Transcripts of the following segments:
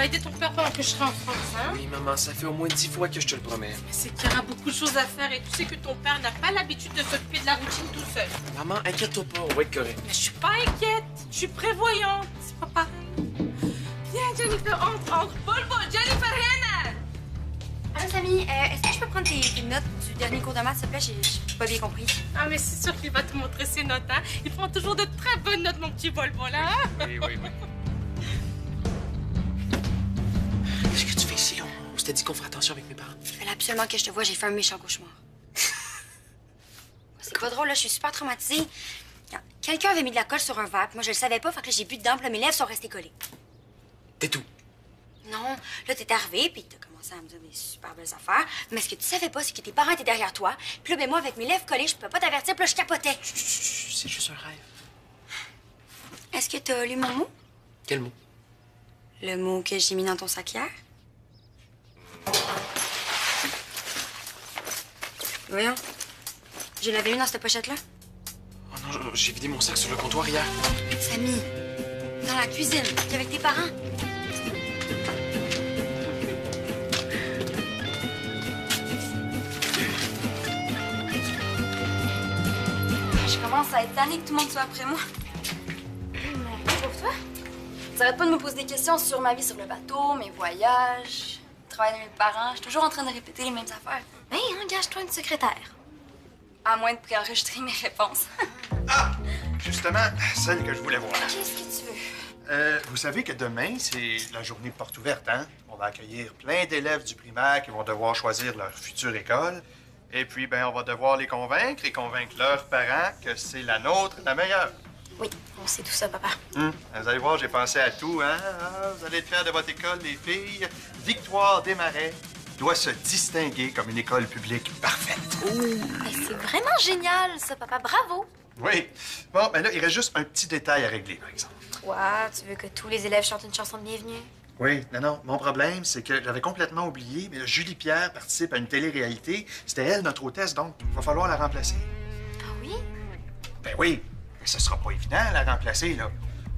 vas aider ton père pendant que je serai en France, hein? Oui, maman, ça fait au moins 10 fois que je te le promets. Mais c'est qu'il y aura beaucoup de choses à faire et tu sais que ton père n'a pas l'habitude de s'occuper de la routine tout seul. Maman, inquiète-toi pas, on va être correct. Mais je suis pas inquiète, je suis prévoyante. C'est pas pareil. Viens, Jennifer, entre. Bol, Jennifer, Hannah! Allô, Samy, est-ce que je peux prendre tes notes du dernier cours de maths, s'il te plaît? J'ai pas bien compris. Ah, mais c'est sûr qu'il va te montrer ses notes, hein? Il prend toujours de très bonnes notes, mon petit Bol, là. Oui. Qu'est-ce que tu fais ici? On s'était dit qu'on ferait attention avec mes parents. Il fallait absolument que je te voie, j'ai fait un méchant cauchemar. C'est pas drôle, là, je suis super traumatisée. Quelqu'un avait mis de la colle sur un verre, puis moi je le savais pas, fait que là, j'ai bu dedans, puis là, mes lèvres sont restées collées. T'es tout. Non, là, t'es arrivé, puis t'as commencé à me dire des super belles affaires. Mais ce que tu savais pas, c'est que tes parents étaient derrière toi. Puis là, ben moi, avec mes lèvres collées, je pouvais pas t'avertir, puis là, je capotais. Chut, c'est juste un rêve. Est-ce que t'as lu mon mot? Quel mot? Le mot que j'ai mis dans ton sac hier? Voyons. Je l'avais mis dans cette pochette-là. Oh non, j'ai vidé mon sac sur le comptoir hier. Samy, dans la cuisine, puis avec tes parents. Je commence à être tannée que tout le monde soit après moi. Mais pauvre toi, t'arrêtes pas de me poser des questions sur ma vie sur le bateau, mes voyages, le travail de mes parents. Je suis toujours en train de répéter les mêmes affaires. Ben, engage-toi une secrétaire. À moins de préenregistrer mes réponses. Ah! Justement, celle que je voulais voir. Qu'est-ce que tu veux? Vous savez que demain, c'est la journée porte ouverte, hein? On va accueillir plein d'élèves du primaire qui vont devoir choisir leur future école. Et puis, ben, on va devoir les convaincre et convaincre leurs parents que c'est la nôtre la meilleure. Oui, on sait tout ça, papa. Vous allez voir, j'ai pensé à tout, hein? Ah, vous allez être fiers de votre école, les filles. Victoire Desmarais doit se distinguer comme une école publique parfaite. C'est vraiment génial, ça, papa. Bravo! Oui. Bon, ben là, il reste juste un petit détail à régler, par exemple. Quoi? Tu veux que tous les élèves chantent une chanson de bienvenue? Oui, non. Mon problème, c'est que j'avais complètement oublié, mais là, Julie Pierre participe à une télé-réalité. C'était elle, notre hôtesse, donc il va falloir la remplacer. Ah oui? Ben oui, mais ce sera pas évident, la remplacer, là.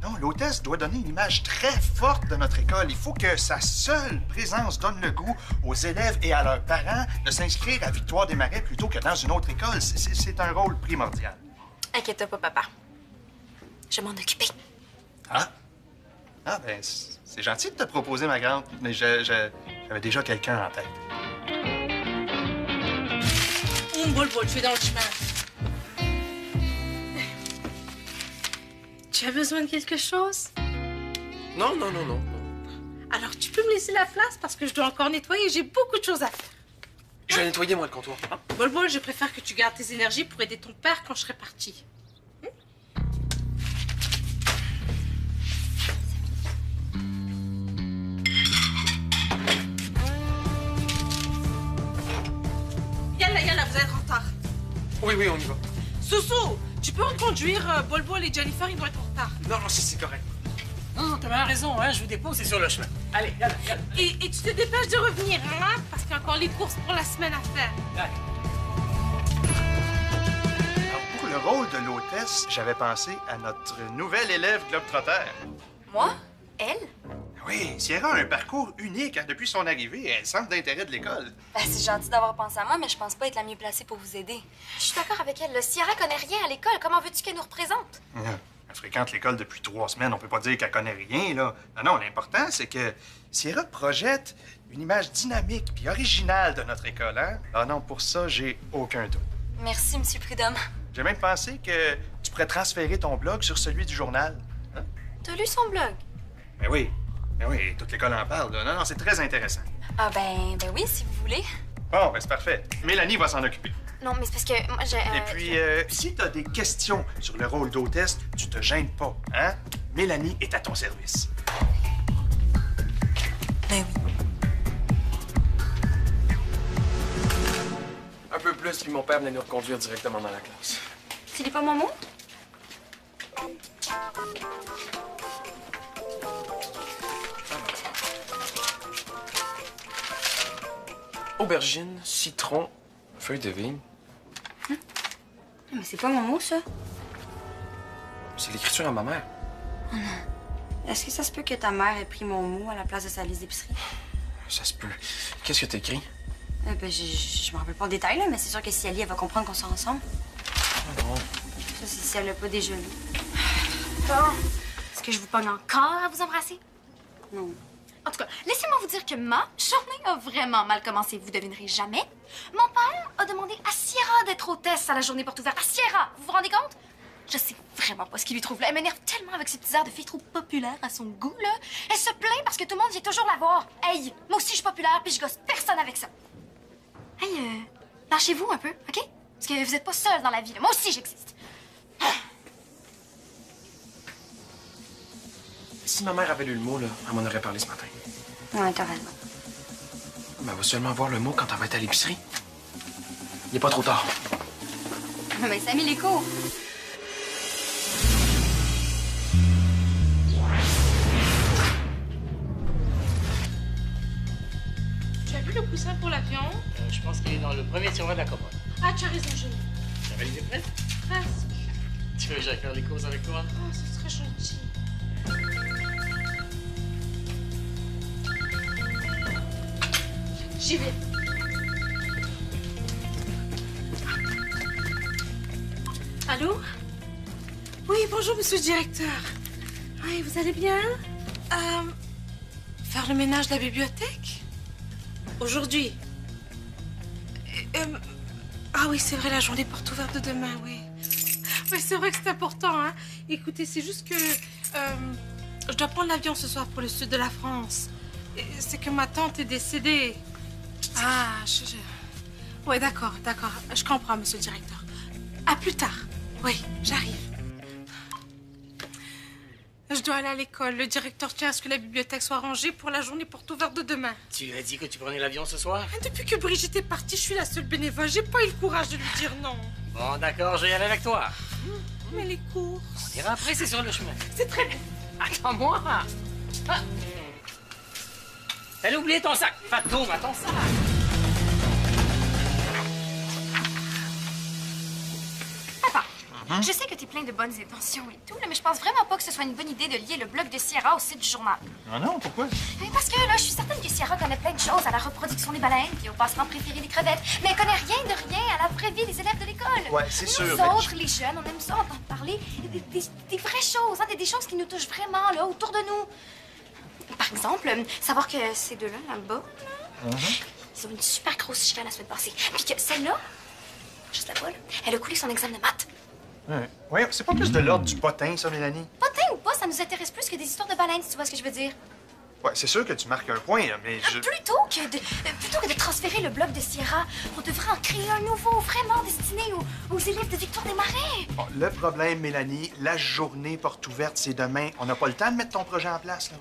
Non, l'hôtesse doit donner une image très forte de notre école. Il faut que sa seule présence donne le goût aux élèves et à leurs parents de s'inscrire à Victoire Desmarais plutôt que dans une autre école. C'est un rôle primordial. Inquiète-toi pas, papa. Je vais m'en occuper. Ah? Ah, ben, c'est gentil de te proposer, ma grande, mais j'avais déjà quelqu'un en tête. Bol, tu es dans le chemin. Tu as besoin de quelque chose? Non. Alors, tu peux me laisser la place parce que je dois encore nettoyer. J'ai beaucoup de choses à faire. Je vais nettoyer, moi, le comptoir. Bol, je préfère que tu gardes tes énergies pour aider ton père quand je serai partie. Yalla, vous êtes en retard. Oui, on y va. Soussou, tu peux reconduire Bol et Jennifer, ils vont être en retard. Non, c'est correct. Non, t'as bien raison, hein, je vous dépose, c'est sur le chemin. Allez, yalla. Et tu te dépêches de revenir, hein, parce qu'il y a encore les courses pour la semaine à faire. Allez. Alors, pour le rôle de l'hôtesse, j'avais pensé à notre nouvelle élève globetrotter. Moi? Elle? Oui, Sierra a un parcours unique. Hein. Depuis son arrivée, elle est le centre d'intérêt de l'école. Ben, c'est gentil d'avoir pensé à moi, mais je pense pas être la mieux placée pour vous aider. Je suis d'accord avec elle. Sierra connaît rien à l'école. Comment veux-tu qu'elle nous représente? Elle fréquente l'école depuis 3 semaines. On peut pas dire qu'elle connaît rien, là. Non, l'important, c'est que Sierra projette une image dynamique puis originale de notre école, hein? Ah non, pour ça, j'ai aucun doute. Merci, Monsieur Prudhomme. J'ai même pensé que tu pourrais transférer ton blog sur celui du journal. Hein? T'as lu son blog? Ben oui, toute l'école en parle, là. Non, c'est très intéressant. Ah ben oui, si vous voulez. Bon, ben c'est parfait. Mélanie va s'en occuper. Non, mais c'est parce que moi, j'ai... Et puis, si t'as des questions sur le rôle d'hôtesse, tu te gênes pas, hein? Mélanie est à ton service. Ben oui. Un peu plus, puis mon père venait nous reconduire directement dans la classe. Tu lis pas mon mot? Aubergine, citron, feuille de vigne. Mais c'est pas mon mot, ça. C'est l'écriture à ma mère. Est-ce que ça se peut que ta mère ait pris mon mot à la place de sa liste d'épicerie? Ça se peut. Qu'est-ce que t'as écrit? Ben, je me rappelle pas le détail, là, mais c'est sûr que si elle va comprendre qu'on sort ensemble. Ah bon. Ça, c'est si elle l'a pas déjà lu. Bon. Est-ce que je vous pogne encore à vous embrasser? Non. En tout cas, laissez-moi vous dire que ma journée a vraiment mal commencé. Vous devinerez jamais. Mon père a demandé à Sierra d'être hôtesse à la journée porte ouverte. À Sierra! Vous vous rendez compte? Je sais vraiment pas ce qu'il lui trouve là. Elle m'énerve tellement avec ses petits airs de fille trop populaire à son goût, là. Elle se plaint parce que tout le monde vient toujours la voir. Hey, moi aussi je suis populaire puis je gosse personne avec ça. Hey, lâchez-vous un peu, OK? Parce que vous êtes pas seul dans la vie, là. Moi aussi j'existe. Si ma mère avait lu le mot, là, elle m'en aurait parlé ce matin. Ouais, t'as raison. Mais elle va seulement voir le mot quand elle va être à l'épicerie. Il n'est pas trop tard. Mais ça a mis les cours. Tu as vu le coussin pour l'avion? Je pense qu'il est dans le premier tiroir de la commode. Ah, tu as raison, Jenny. Ta valise est prête? Presque. Tu veux que j'aille faire les courses avec toi? Oh, ce serait gentil. J'y vais. Allô? Oui, bonjour, monsieur le directeur. Oui, vous allez bien? Faire le ménage de la bibliothèque? Aujourd'hui? Ah oui, c'est vrai, la journée porte ouverte de demain, oui. Oui, c'est vrai que c'est important, hein. Écoutez, c'est juste que je dois prendre l'avion ce soir pour le sud de la France. C'est que ma tante est décédée. Ah, Oui, d'accord. Je comprends, monsieur le directeur. À plus tard. Oui, j'arrive. Je dois aller à l'école. Le directeur tient à ce que la bibliothèque soit rangée pour la journée porte ouverte de demain. Tu lui as dit que tu prenais l'avion ce soir? Depuis que Brigitte est partie, je suis la seule bénévole. J'ai pas eu le courage de lui dire non. Bon, d'accord, je vais y aller avec toi. Mais les courses... On ira après, c'est sur le chemin. C'est très bien. Attends-moi! Ah. Elle a oublié ton sac! Fatoum, à ton sac! Papa, je sais que t'es plein de bonnes intentions et tout, là, mais je pense vraiment pas que ce soit une bonne idée de lier le blog de Sierra au site du journal. Ah non, pourquoi? Parce que là, je suis certaine que Sierra connaît plein de choses à la reproduction des baleines puis au passe-temps préféré des crevettes, mais elle connaît rien de rien à la vraie vie des élèves de l'école. Ouais, c'est sûr. Nous mais autres, les jeunes, on aime ça entendre parler des vraies choses, hein, des choses qui nous touchent vraiment, là, autour de nous. Par exemple, savoir que ces deux-là, là-bas, ils ont une super grosse chicane la semaine passée. Puis que celle-là, juste là-bas, là, elle a coulé son examen de maths. Ouais, c'est pas plus de l'ordre du potin, ça, Mélanie? Potin ou pas, ça nous intéresse plus que des histoires de baleines, si tu vois ce que je veux dire. Ouais, c'est sûr que tu marques un point, là, mais je... Plutôt que de transférer le blog de Sierra, on devrait en créer un nouveau, vraiment destiné aux élèves de Victoire des Marais. Bon, le problème, Mélanie, la journée porte ouverte, c'est demain. On n'a pas le temps de mettre ton projet en place, là.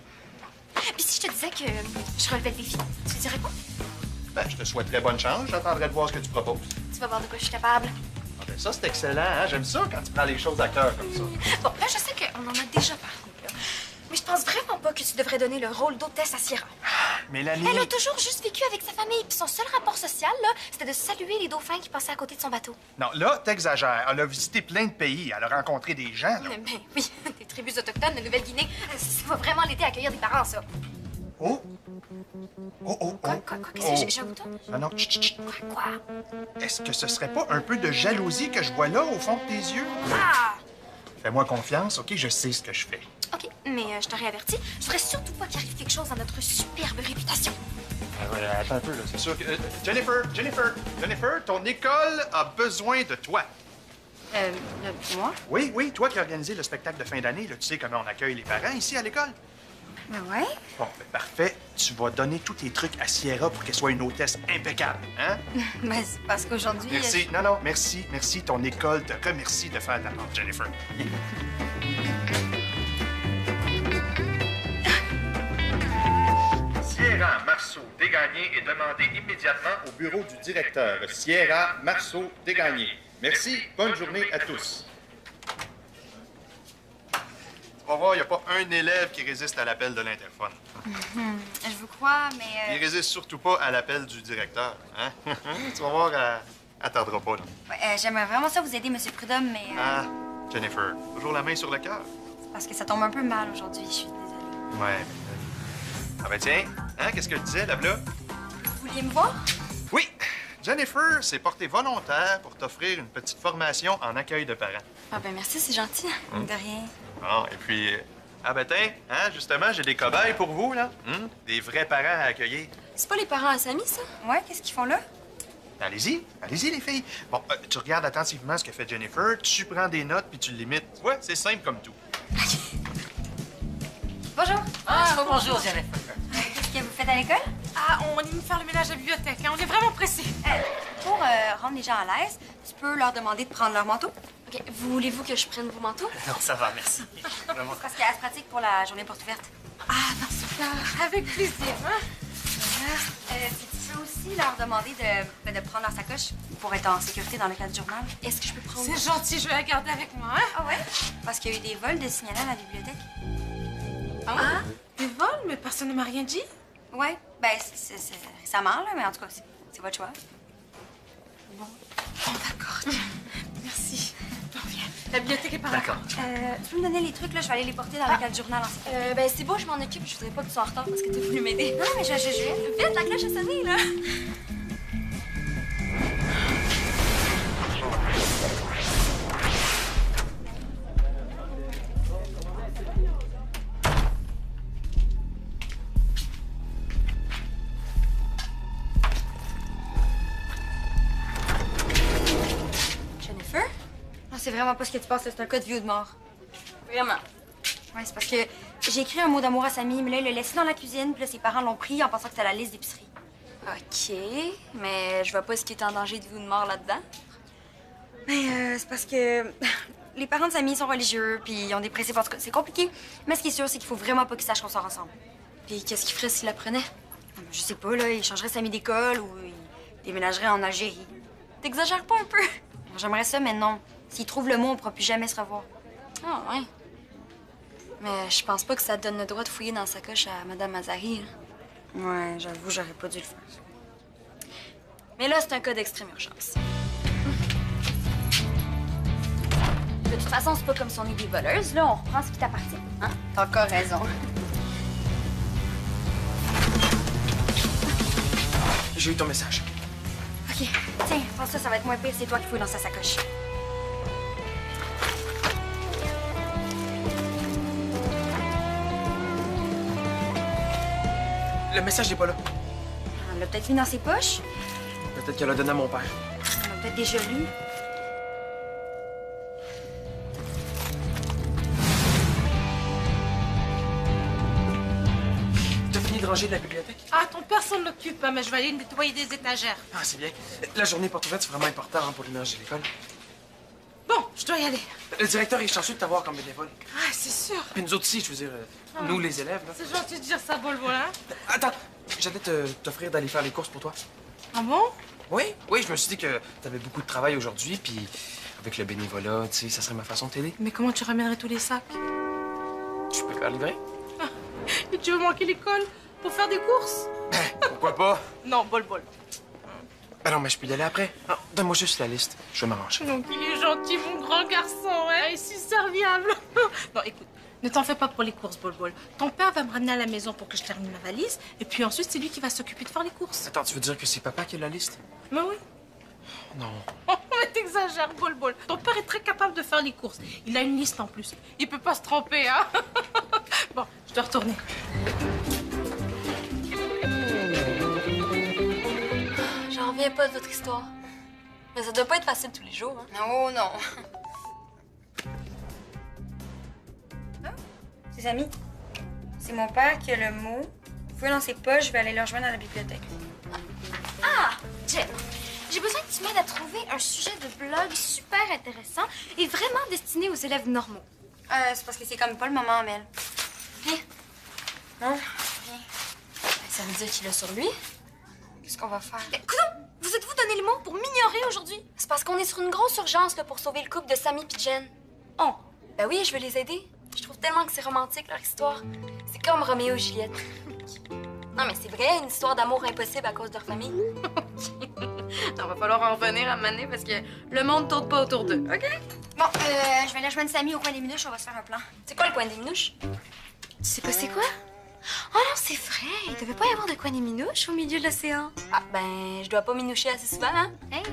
Puis si je te disais que je relevais le défi, tu dirais quoi? Ben, je te souhaiterais bonne chance. J'attendrai de voir ce que tu proposes. Tu vas voir de quoi je suis capable. Ah, ben ça, c'est excellent, hein? J'aime ça quand tu prends les choses à cœur comme ça. Bon, là, je sais qu'on en a déjà parlé, là. Mais je pense vraiment pas que tu devrais donner le rôle d'hôtesse à Sierra. Mélanie... Elle a toujours juste vécu avec sa famille, puis son seul rapport social, là, c'était de saluer les dauphins qui passaient à côté de son bateau. Non, là, t'exagères. Elle a visité plein de pays. Elle a rencontré des gens, là. Mais oui, des tribus autochtones de Nouvelle-Guinée, ça va vraiment l'aider à accueillir des parents, ça. Oh! Quoi, qu'est-ce que j'ai un bouton? Ah non, chut, chut. Quoi? Est-ce que ce serait pas un peu de jalousie que je vois là, au fond de tes yeux? Ah! Fais-moi confiance, OK? Je sais ce que je fais. OK, mais je t'aurais averti, je voudrais surtout pas qu'il arrive quelque chose à notre superbe réputation. Voilà, attends un peu, là. C'est sûr que... Jennifer, ton école a besoin de toi. Moi? Oui, toi qui as organisé le spectacle de fin d'année, là, tu sais comment on accueille les parents ici à l'école? Ben ouais. Bon, ben parfait. Tu vas donner tous tes trucs à Sierra pour qu'elle soit une hôtesse impeccable, hein? Ben c'est parce qu'aujourd'hui... Merci. Non, merci. Ton école te remercie de faire ta part, Jennifer. Sierra Marceau-Dégagné est demandé immédiatement au bureau du directeur. Sierra Marceau-Dégagné. Merci. Bonne journée à tous. Tu vas voir, il n'y a pas un élève qui résiste à l'appel de l'interphone. Je vous crois, mais... Il résiste surtout pas à l'appel du directeur. Hein? Tu vas voir, elle tardera pas, là. Ouais, j'aimerais vraiment ça vous aider, Monsieur Prudhomme, mais... Ah, Jennifer, toujours la main sur le cœur. Parce que ça tombe un peu mal aujourd'hui, je suis désolée. Ouais. Ah ben tiens, hein, qu'est-ce que je disais, là? Vous vouliez me voir? Oui, Jennifer s'est portée volontaire pour t'offrir une petite formation en accueil de parents. Ah ben merci, c'est gentil. De rien. Bon, et puis... Ah ben tiens, hein, justement, j'ai des cobayes pour vous, là. Des vrais parents à accueillir. C'est pas les parents à Samy, ça? Ouais, qu'est-ce qu'ils font là? Allez-y, allez-y, les filles. Bon, tu regardes attentivement ce que fait Jennifer, tu prends des notes puis tu l'imites. Ouais, c'est simple comme tout. Bonjour. Ah, bonjour, Jennifer. Qu'est-ce que vous faites à l'école? Ah, on est venu faire le ménage à la bibliothèque, hein. On est vraiment pressés. Pour rendre les gens à l'aise, tu peux leur demander de prendre leur manteau. OK. Voulez-vous que je prenne vos manteaux? Non, ça va, merci. Vraiment. Parce qu'elle se pratique pour la journée porte ouverte. Ah, dans ce cas, avec plaisir, hein. Puis tu peux aussi leur demander de prendre leur sacoche pour être en sécurité dans le cas du journal. Est-ce que je peux prendre... C'est gentil, je vais la garder avec moi, hein. Ah ouais? Parce qu'il y a eu des vols de signalés à la bibliothèque. Ah, des vols? Mais personne ne m'a rien dit. Ouais. Ben, c'est récemment, là, mais en tout cas, c'est votre choix. Bon, d'accord. Merci. Bon, viens. La bibliothèque est par là. D'accord. Tu peux me donner les trucs, là? Je vais aller les porter dans le cas du journal en sécurité. Ben, c'est beau, je m'en occupe. Je voudrais pas que tu sois en retard parce que tu as voulu m'aider. Non, mais je vais. Vite, la cloche a sonné, là. Jennifer? Non, c'est vraiment pas ce que tu penses, là. C'est un cas de vie ou de mort. Vraiment. Ouais, c'est parce que j'ai écrit un mot d'amour à Samy, mais là, il l'a laissé dans la cuisine, puis là, ses parents l'ont pris en pensant que c'était la liste d'épicerie. OK, mais je vois pas ce qui est en danger de vie ou de mort là-dedans. Mais c'est parce que les parents de Samy sont religieux, puis ils ont des principes. En tout cas, c'est compliqué. Mais ce qui est sûr, c'est qu'il faut vraiment pas qu'ils sachent qu'on sort ensemble. Puis qu'est-ce qu'il ferait s'il apprenait? Je sais pas, là, il changerait Samy d'école ou il déménagerait en Algérie. T'exagères pas un peu? J'aimerais ça, mais non. S'il trouve le mot, on pourra plus jamais se revoir. Ah, ouais. Mais je pense pas que ça te donne le droit de fouiller dans sa coche à Madame Mazari. Ouais, j'avoue, j'aurais pas dû le faire. Mais là, c'est un cas d'extrême urgence. De toute façon, c'est pas comme si on est des voleuses. Là, on reprend ce qui t'appartient. Hein? T'as encore raison. J'ai eu ton message. OK. Tiens, pense ça va être moins pire. C'est toi qui fouilles dans sa sacoche. Le message n'est pas là. On l'a peut-être mis dans ses poches. Peut-être qu'elle l'a donné à mon père. On l'a peut-être déjà lu. T'as fini de ranger de la bibliothèque? Ah, ton père s'en occupe, hein, mais je vais aller nettoyer des étagères. Ah, c'est bien. La journée porte ouverte, c'est vraiment important hein, pour l'énergie de l'école. Bon, je dois y aller. Le directeur est chanceux de t'avoir comme bénévole. Ah, c'est sûr. Puis nous autres aussi, je veux dire, nous les élèves. Là. C'est gentil de dire ça, Bolbo, hein. Attends, j'allais t'offrir d'aller faire les courses pour toi. Ah bon? Oui, oui, je me suis dit que t'avais beaucoup de travail aujourd'hui, puis avec le bénévolat, tu sais, ça serait ma façon de t'aider. Mais comment tu ramènerais tous les sacs? Je peux faire livrer? Et tu veux manquer l'école pour faire des courses? Pourquoi pas? Non, Bol. Ben non, mais je peux y aller après. Non, donne-moi juste la liste, je vais m'arranger. Donc, il est gentil, mon grand garçon, hein. Il est si serviable. Non, écoute, ne t'en fais pas pour les courses, Bol. Ton père va me ramener à la maison pour que je termine ma valise, et puis ensuite, c'est lui qui va s'occuper de faire les courses. Attends, tu veux dire que c'est papa qui a la liste? Mais oui. Non. Oh, mais t'exagères, Bol. Ton père est très capable de faire les courses. Il a une liste en plus. Il peut pas se tromper, hein. Bon, je dois retourner. J'en reviens pas de votre histoire. Mais ça doit pas être facile tous les jours, hein? Non, non. Ah, c'est Samy. C'est mon père qui a le mot. Vous pouvez dans ses poches, je vais aller le rejoindre à la bibliothèque. Ah, Jen, j'ai besoin que tu m'aides à trouver un sujet de blog super intéressant et vraiment destiné aux élèves normaux. C'est parce que c'est comme pas le moment, Mel. Viens. Non? Viens. Ça veut dire qu'il a sur lui? Qu'est-ce qu'on va faire? Coudonc, vous êtes-vous donné le mot pour m'ignorer aujourd'hui? C'est parce qu'on est sur une grosse urgence là, pour sauver le couple de Samy et Jen. Oh, Ben oui, je veux les aider. Je trouve tellement que c'est romantique, leur histoire. C'est comme Roméo et Juliette. Non, mais c'est vrai, une histoire d'amour impossible à cause de leur famille. il va falloir en revenir à Mané parce que le monde tourne pas autour d'eux, OK? Bon, je vais aller rejoindre Samy au coin des minouches, on va se faire un plan. C'est quoi le coin des minouches? Tu sais pas c'est quoi? Oh non, c'est vrai. Il devait pas y avoir de coin des minouches au milieu de l'océan. Ah, ben, je dois pas minoucher assez souvent, hein? Hey.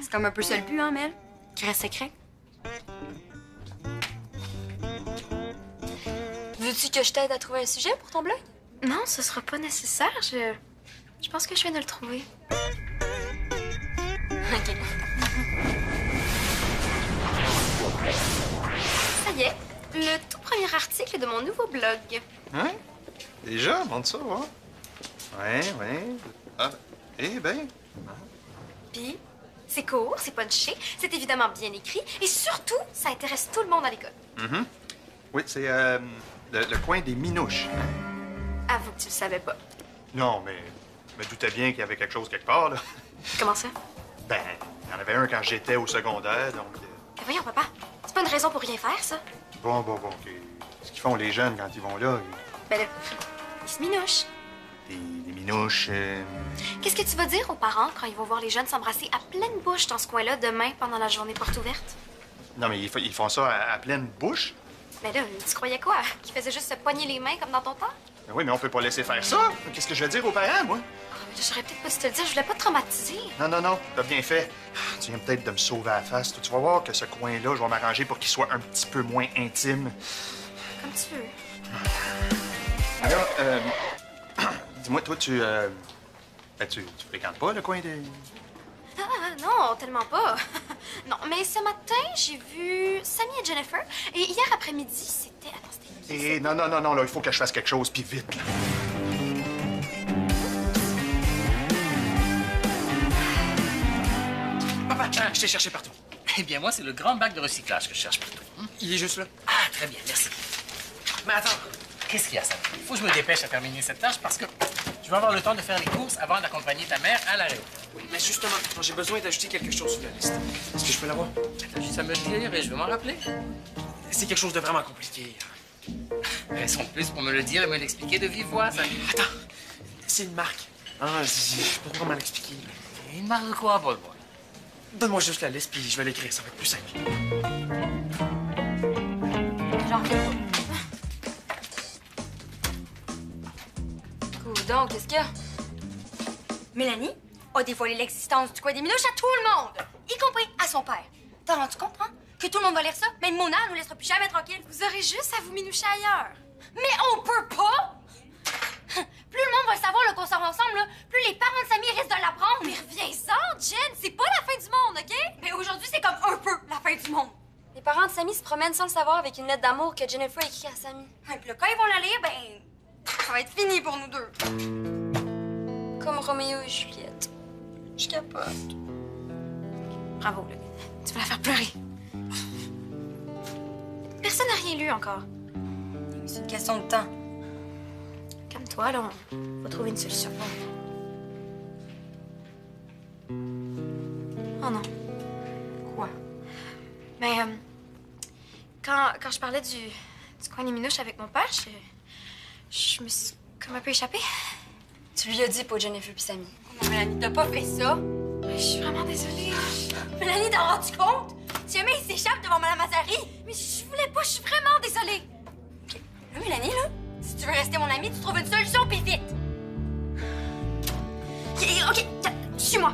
C'est comme un peu ça le but, hein, Mel? Qui reste secret. Veux-tu que je t'aide à trouver un sujet pour ton blog? Non, ce sera pas nécessaire. Je pense que je viens de le trouver. OK. Ça y est, le tout premier article de mon nouveau blog. Hein? Déjà? Montre ça, voir. Ouais. Ah, eh ben. Puis, c'est court, c'est punché, c'est évidemment bien écrit et surtout, ça intéresse tout le monde à l'école. Oui, c'est le coin des minouches. Avoue que tu le savais pas. Non, mais je me doutais bien qu'il y avait quelque chose quelque part, là. Comment ça? Ben, il y en avait un quand j'étais au secondaire, donc... Ben voyons, papa, c'est pas une raison pour rien faire, ça? Bon, OK. Ce qu'ils font les jeunes quand ils vont là, Ben là, ils se minouchent. des minouches... Qu'est-ce que tu vas dire aux parents quand ils vont voir les jeunes s'embrasser à pleine bouche dans ce coin-là demain pendant la journée porte ouverte? Non, mais ils font ça à pleine bouche? Ben là, tu croyais quoi? Qu'ils faisaient juste se poigner les mains comme dans ton temps? Ben oui, mais on peut pas laisser faire ça. Qu'est-ce que je vais dire aux parents, moi? J'aurais peut-être pas dû te le dire, je voulais pas te traumatiser. Non, t'as bien fait. Tu viens peut-être de me sauver à la face. Tu vas voir que ce coin-là, je vais m'arranger pour qu'il soit un petit peu moins intime. Comme tu veux. Alors, dis-moi, toi, tu fréquentes pas le coin des... Ah, non, tellement pas. Non, mais ce matin, j'ai vu Sammy et Jennifer. Et hier après-midi, c'était... Attends, c'était... Eh, non, là, il faut que je fasse quelque chose, puis vite, là. Papa, je t'ai cherché partout. Eh bien, moi, c'est le grand bac de recyclage que je cherche partout. Il est juste là. Ah, très bien, merci. Mais attends. Qu'est-ce qu'il y a, ça? Il faut que je me dépêche à terminer cette tâche parce que je vais avoir le temps de faire les courses avant d'accompagner ta mère à l'aéroport. Oui, mais justement, j'ai besoin d'ajouter quelque chose sur la liste. Est-ce que je peux l'avoir? T'as juste à me le dire et je vais m'en rappeler. C'est quelque chose de vraiment compliqué. Raison de plus pour me le dire et me l'expliquer de vive voix, ça. Attends, c'est une marque. Ah, je peux pas comment l'expliquer. Et une marque de quoi, Paul Boy? Donne-moi juste la liste, puis je vais l'écrire. Ça va être plus simple. J'en reviens pas. Coudonc, qu'est-ce qu'il y a? Mélanie a dévoilé l'existence du coin des minouches à tout le monde, y compris à son père. T'as rendu compte, hein? Que tout le monde va lire ça? Même Mona nous laissera plus jamais tranquille. Vous aurez juste à vous minoucher ailleurs. Mais on peut pas! Plus le monde va le savoir qu'on sort ensemble, là, plus les parents de Samy risquent de l'apprendre. Mais reviens-en, Jen, c'est pas la fin du monde, OK? Mais aujourd'hui, c'est comme un peu la fin du monde. Les parents de Samy se promènent sans le savoir avec une lettre d'amour que Jennifer a écrite à Samy. Et puis là, quand ils vont la lire, ben, ça va être fini pour nous deux. Comme Roméo et Juliette. Je capote. Bravo, là. Tu vas la faire pleurer. Personne n'a rien lu encore. C'est une question de temps. Comme toi, là, on va trouver une solution. Oh non. Quoi? Ben, quand je parlais du coin des minouches avec mon père, je me suis comme un peu échappée. Tu lui as dit pour Jennifer puis Samy. Non, Mélanie, t'as pas fait ça. Je suis vraiment désolée. Mélanie, t'en rends-tu compte? Si jamais il s'échappe devant Madame Mazari. Mais je voulais pas, je suis vraiment désolée. OK. Là, Mélanie, là, si tu veux rester mon amie, tu trouves une solution, puis vite. OK, suis-moi.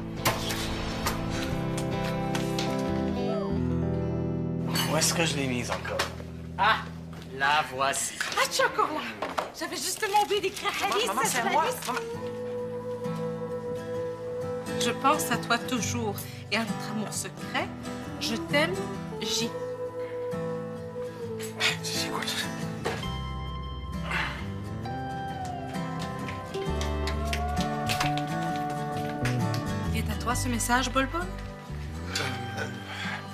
Où est-ce que je l'ai mise encore? Ah, la voici. Ah, tu es encore là. J'avais justement oublié d'écrire la liste. Maman, c'est sur à la moi. liste. Maman. Je pense à toi toujours et à notre amour secret. Je t'aime, J. C'est quoi ça? Il est à toi ce message, Bolbon?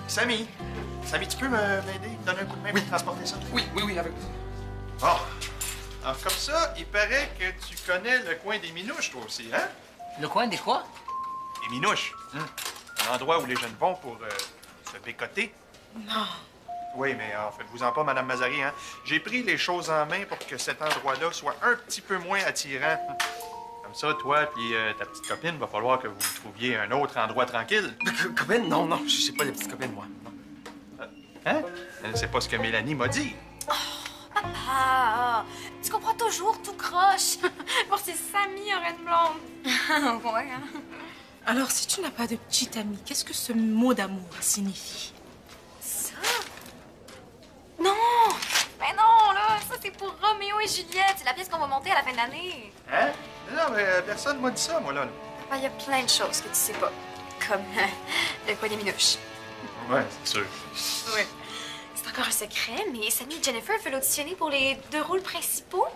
Samy, tu peux m'aider, me donner un coup de main pour transporter ça? Oui, avec vous. Bon. Alors, comme ça, il paraît que tu connais le coin des minouches, toi aussi, hein? Le coin des quoi? Les minouches. Un endroit où les jeunes vont pour se bécoter. Non. Oui, mais faites-vous-en pas, Madame Mazari, hein? J'ai pris les choses en main pour que cet endroit-là soit un petit peu moins attirant. Comme ça, toi puis ta petite copine, va falloir que vous trouviez un autre endroit tranquille. Copine? Non, je sais pas les petites copines, moi. Non. Hein? C'est pas ce que Mélanie m'a dit. Papa, Ah, tu comprends toujours tout croche. Pour ses amis aurait une blonde. Ouais, hein? Alors, si tu n'as pas de petite amie, qu'est-ce que ce mot d'amour signifie? Ça? Non! Mais non, là, ça c'est pour Roméo et Juliette. C'est la pièce qu'on va monter à la fin de l'année. Hein? Non, mais personne m'a dit ça, moi, là. Il y a plein de choses que tu sais pas. Comme le coin des minouches. Ouais, c'est sûr. Oui. C'est encore un secret, mais Sammy et Jennifer veulent auditionner pour les 2 rôles principaux.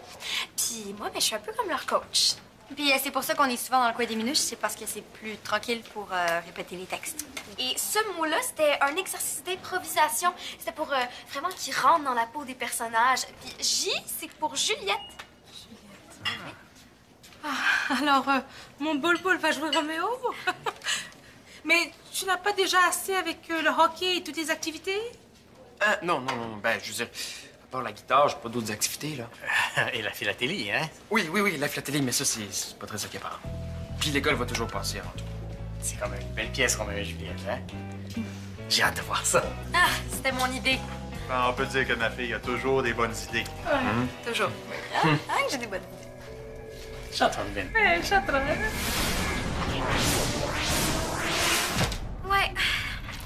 Puis moi, je suis un peu comme leur coach. Puis c'est pour ça qu'on est souvent dans le coin des minouches, c'est parce que c'est plus tranquille pour répéter les textes. Et ce mot-là, c'était un exercice d'improvisation. C'était pour vraiment qu'ils rentrent dans la peau des personnages. Puis J, c'est pour Juliette. Alors, mon bol-bol va jouer Roméo? Mais tu n'as pas déjà assez avec le hockey et toutes les activités? Non. Ben, je veux dire, à part la guitare, j'ai pas d'autres activités, là. Et la philatélie, hein? Oui, la philatélie, mais ça, c'est pas très occupant. Puis l'école va toujours passer avant tout. C'est comme une belle pièce, Roméo et Juliette, hein? J'ai hâte de voir ça. Ah, c'était mon idée. Ben, on peut dire que ma fille a toujours des bonnes idées. Toujours. Hein, j'ai des bonnes idées. Chante, Robin. Ouais.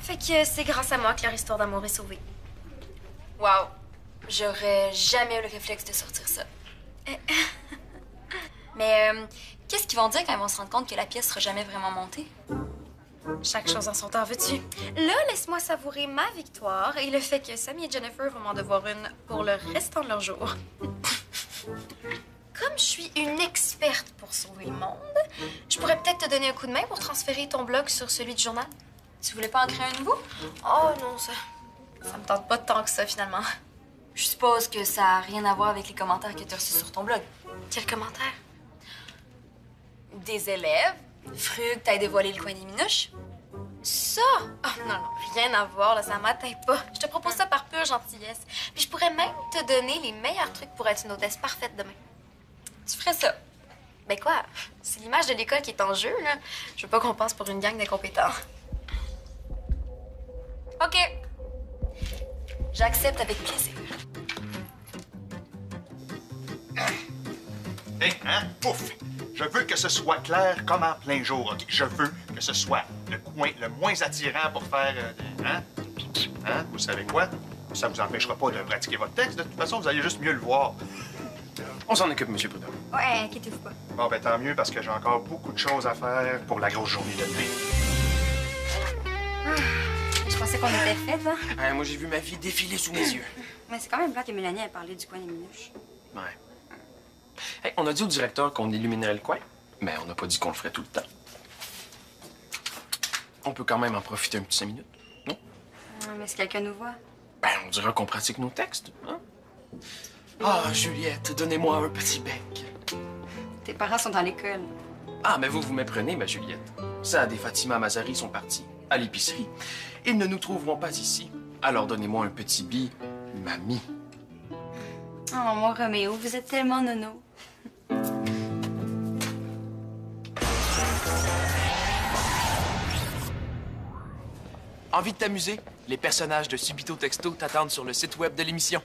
Fait que c'est grâce à moi que leur histoire d'amour est sauvée. Wow. J'aurais jamais eu le réflexe de sortir ça. Mais qu'est-ce qu'ils vont dire quand ils vont se rendre compte que la pièce sera jamais vraiment montée? Chaque chose en son temps, veux-tu? Là, laisse-moi savourer ma victoire et le fait que Sammy et Jennifer vont m'en devoir une pour le restant de leur jour. Comme je suis une experte pour sauver le monde, je pourrais peut-être te donner un coup de main pour transférer ton blog sur celui du journal. Tu voulais pas en créer un nouveau? Oh non, ça me tente pas tant que ça, finalement. Je suppose que ça a rien à voir avec les commentaires que tu as reçus sur ton blog. Quel commentaire? Des élèves, Frug, t'as dévoilé le coin des minouches. Ça? Oh non, rien à voir, là, ça m'atteint pas. Je te propose ça par pure gentillesse. Puis je pourrais même te donner les meilleurs trucs pour être une hôtesse parfaite demain. Tu ferais ça? Ben quoi? C'est l'image de l'école qui est en jeu, là. Je veux pas qu'on passe pour une gang d'incompétents. OK. J'accepte avec plaisir. Hé, hein? Pouf! Je veux que ce soit clair comme en plein jour, OK? Je veux que ce soit le coin le moins attirant pour faire... hein? Vous savez quoi? Ça vous empêchera pas de pratiquer votre texte. De toute façon, vous allez juste mieux le voir. On s'en occupe, Monsieur Prudhomme. Ouais, inquiétez-vous pas. Bon, ben tant mieux, parce que j'ai encore beaucoup de choses à faire pour la grosse journée de demain. Je pensais qu'on était faites, hein? Moi, j'ai vu ma vie défiler sous mes yeux. Mais c'est quand même plat que Mélanie ait parlé du coin des minouches. Ouais. Hey, on a dit au directeur qu'on illuminerait le coin, mais on n'a pas dit qu'on le ferait tout le temps. On peut quand même en profiter un petit 5 minutes, non? Mais si quelqu'un nous voit... Ben, on dira qu'on pratique nos textes, hein? Ah, Juliette, donnez-moi un petit bec. Tes parents sont à l'école. Ah, mais vous méprenez, ma Juliette. Saad et Fatima Mazari sont partis à l'épicerie. Ils ne nous trouveront pas ici. Alors donnez-moi un petit bi, mamie. Oh, mon Roméo, vous êtes tellement nono. Envie de t'amuser? Les personnages de Subito Texto t'attendent sur le site web de l'émission.